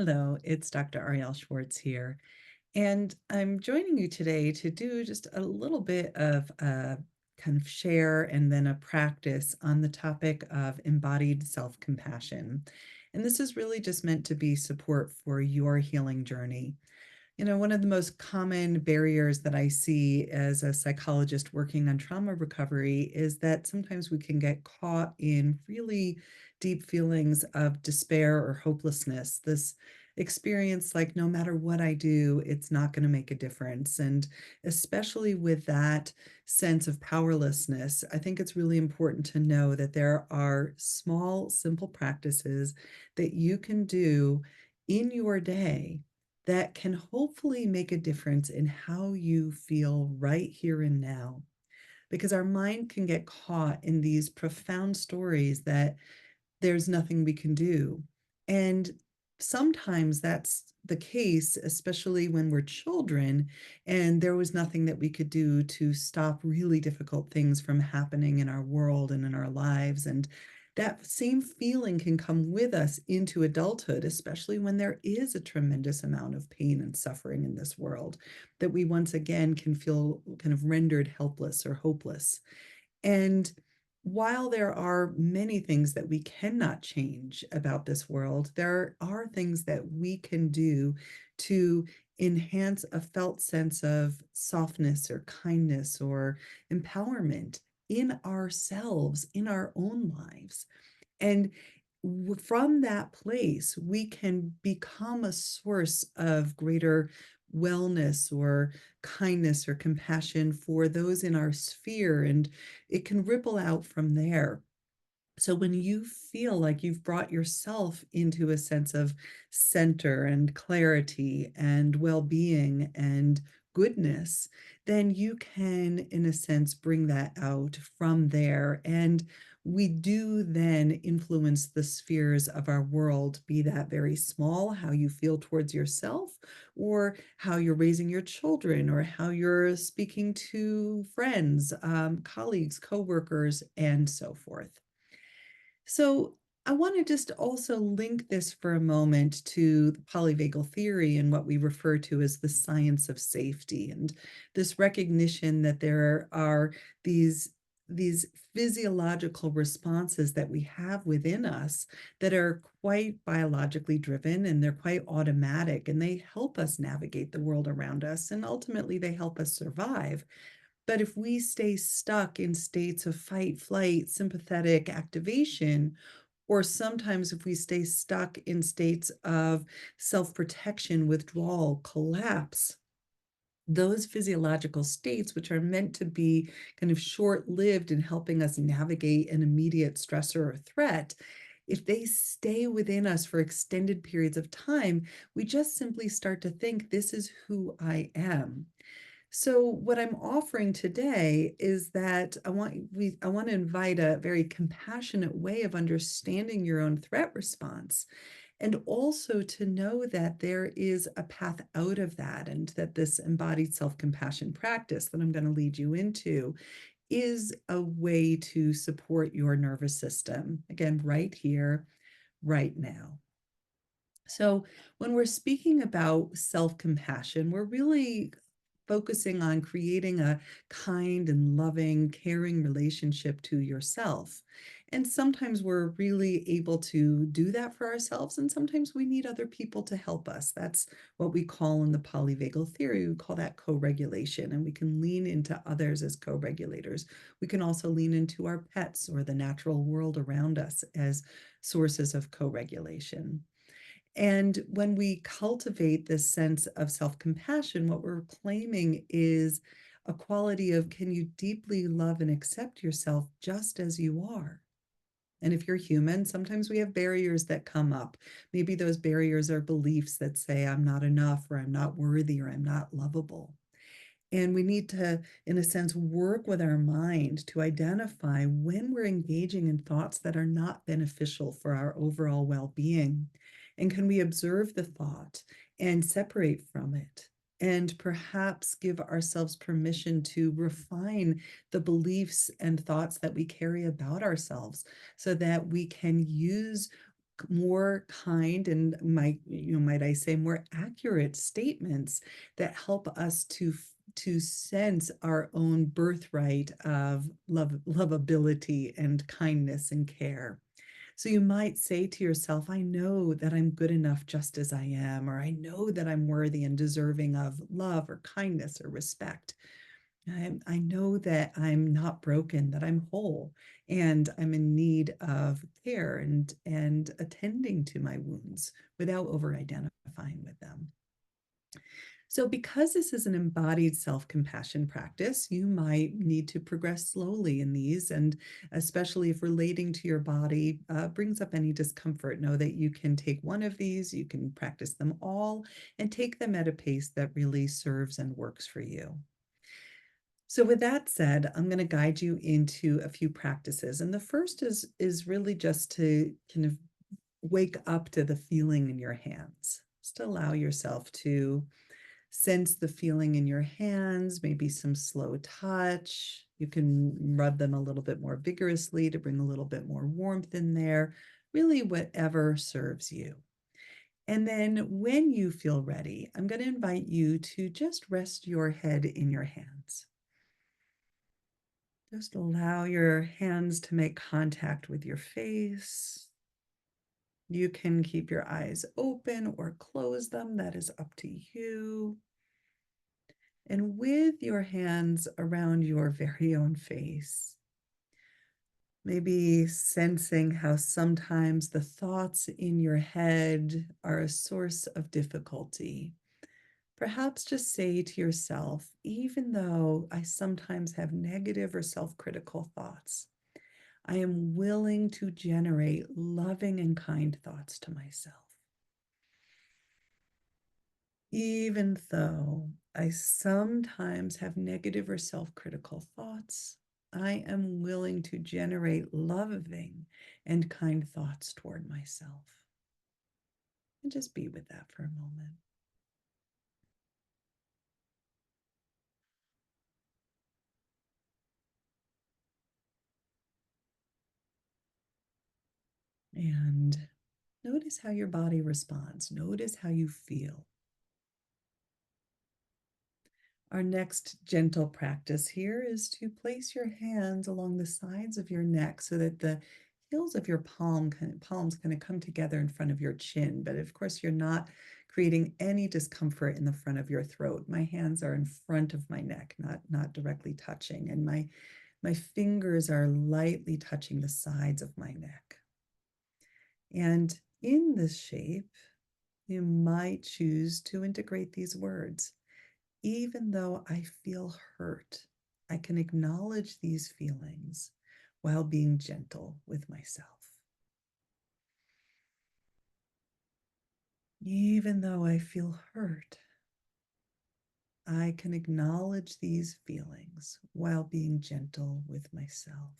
Hello, it's Dr. Arielle Schwartz here, and I'm joining you today to do just a little bit of a kind of share and then a practice on the topic of embodied self-compassion. And this is really just meant to be support for your healing journey. One of the most common barriers that I see as a psychologist working on trauma recovery is that sometimes we can get caught in really deep feelings of despair or hopelessness. This experience, like, no matter what I do, it's not going to make a difference. And especially with that sense of powerlessness, I think it's really important to know that there are small, simple practices that you can do in your day that can hopefully make a difference in how you feel right here and now. Because our mind can get caught in these profound stories that there's nothing we can do. And sometimes that's the case, especially when we're children, and there was nothing that we could do to stop really difficult things from happening in our world and in our lives. And that same feeling can come with us into adulthood, especially when there is a tremendous amount of pain and suffering in this world, that we once again can feel kind of rendered helpless or hopeless. And while there are many things that we cannot change about this world, there are things that we can do to enhance a felt sense of softness or kindness or empowerment in ourselves, in our own lives. And from that place, we can become a source of greater wellness or kindness or compassion for those in our sphere. And it can ripple out from there. So when you feel like you've brought yourself into a sense of center and clarity and well-being and goodness, then you can, in a sense, bring that out from there. And we do then influence the spheres of our world, be that very small, how you feel towards yourself, or how you're raising your children, or how you're speaking to friends, colleagues, coworkers, and so forth. So I want to just also link this for a moment to the polyvagal theory and what we refer to as the science of safety, and this recognition that there are these these physiological responses that we have within us that are quite biologically driven, and they're quite automatic, and they help us navigate the world around us, and ultimately they help us survive. But if we stay stuck in states of fight, flight, sympathetic activation, or sometimes if we stay stuck in states of self-protection, withdrawal, collapse, those physiological states, which are meant to be kind of short-lived in helping us navigate an immediate stressor or threat, if they stay within us for extended periods of time, we just simply start to think, this is who I am. So what I'm offering today is that I want to invite a very compassionate way of understanding your own threat response, and also to know that there is a path out of that, and that this embodied self-compassion practice that I'm going to lead you into is a way to support your nervous system. Again, right here, right now. So, when we're speaking about self compassion, we're really focusing on creating a kind and loving, caring relationship to yourself. And sometimes we're really able to do that for ourselves, and sometimes we need other people to help us. That's what we call in the polyvagal theory, we call that co regulation, and we can lean into others as co regulators. We can also lean into our pets or the natural world around us as sources of co regulation. And when we cultivate this sense of self-compassion, what we're claiming is a quality of, can you deeply love and accept yourself just as you are? And if you're human, sometimes we have barriers that come up. Maybe those barriers are beliefs that say, I'm not enough, or I'm not worthy, or I'm not lovable. And we need to, in a sense, work with our mind to identify when we're engaging in thoughts that are not beneficial for our overall well being. And can we observe the thought and separate from it? And perhaps give ourselves permission to refine the beliefs and thoughts that we carry about ourselves so that we can use more kind and might I say more accurate statements that help us to sense our own birthright of lovability and kindness and care. So you might say to yourself, I know that I'm good enough just as I am, or I know that I'm worthy and deserving of love or kindness or respect. I know that I'm not broken, that I'm whole, and I'm in need of care and attending to my wounds without over identifying with them. So, because this is an embodied self compassion practice, you might need to progress slowly in these. And especially if relating to your body brings up any discomfort, know that you can take one of these, you can practice them all, and take them at a pace that really serves and works for you. So with that said, I'm going to guide you into a few practices. And the first is really just to kind of wake up to the feeling in your hands. Just allow yourself to sense the feeling in your hands, maybe some slow touch. You can rub them a little bit more vigorously to bring a little bit more warmth in there, really whatever serves you. And then when you feel ready, I'm going to invite you to just rest your head in your hands. Just allow your hands to make contact with your face. You can keep your eyes open or close them. That is up to you. And with your hands around your very own face, maybe sensing how sometimes the thoughts in your head are a source of difficulty. Perhaps just say to yourself, even though I sometimes have negative or self-critical thoughts, I am willing to generate loving and kind thoughts to myself. Even though I sometimes have negative or self-critical thoughts, I am willing to generate loving and kind thoughts toward myself. And just be with that for a moment. And notice how your body responds. Notice how you feel. Our next gentle practice here is to place your hands along the sides of your neck so that the heels of your palms kind of come together in front of your chin. But of course, you're not creating any discomfort in the front of your throat. My hands are in front of my neck, not directly touching, and my fingers are lightly touching the sides of my neck. And in this shape, you might choose to integrate these words. Even though I feel hurt, I can acknowledge these feelings while being gentle with myself. Even though I feel hurt, I can acknowledge these feelings while being gentle with myself.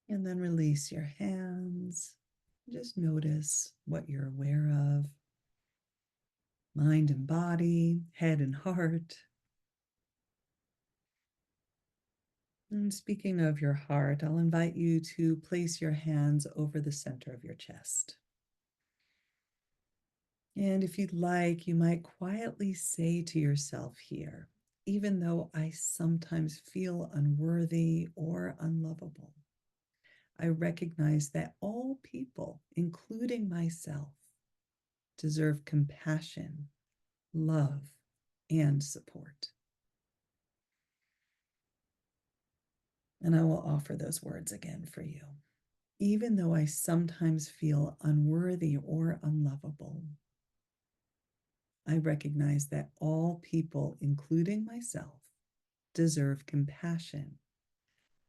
And then release your hands. Just notice what you're aware of. Mind and body, head and heart. And speaking of your heart, I'll invite you to place your hands over the center of your chest. And if you'd like, you might quietly say to yourself here, even though I sometimes feel unworthy or unlovable, I recognize that all people, including myself, deserve compassion, love, and support. And I will offer those words again for you. Even though I sometimes feel unworthy or unlovable, I recognize that all people, including myself, deserve compassion,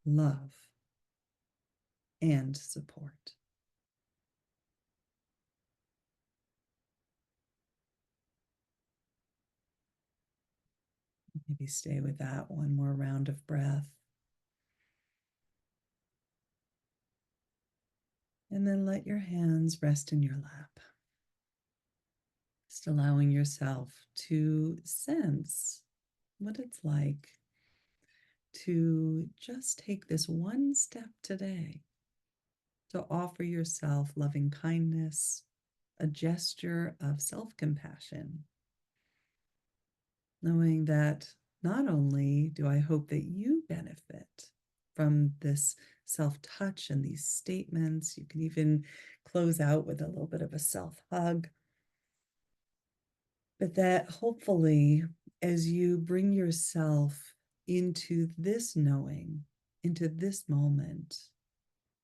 love, and support. Maybe stay with that one more round of breath. And then let your hands rest in your lap. Just allowing yourself to sense what it's like to just take this one step today to offer yourself loving kindness, a gesture of self-compassion, knowing that not only do I hope that you benefit from this self-touch and these statements, you can even close out with a little bit of a self-hug, but that hopefully as you bring yourself into this knowing, into this moment,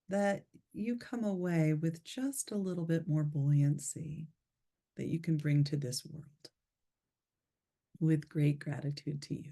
that you come away with just a little bit more buoyancy that you can bring to this world with great gratitude to you.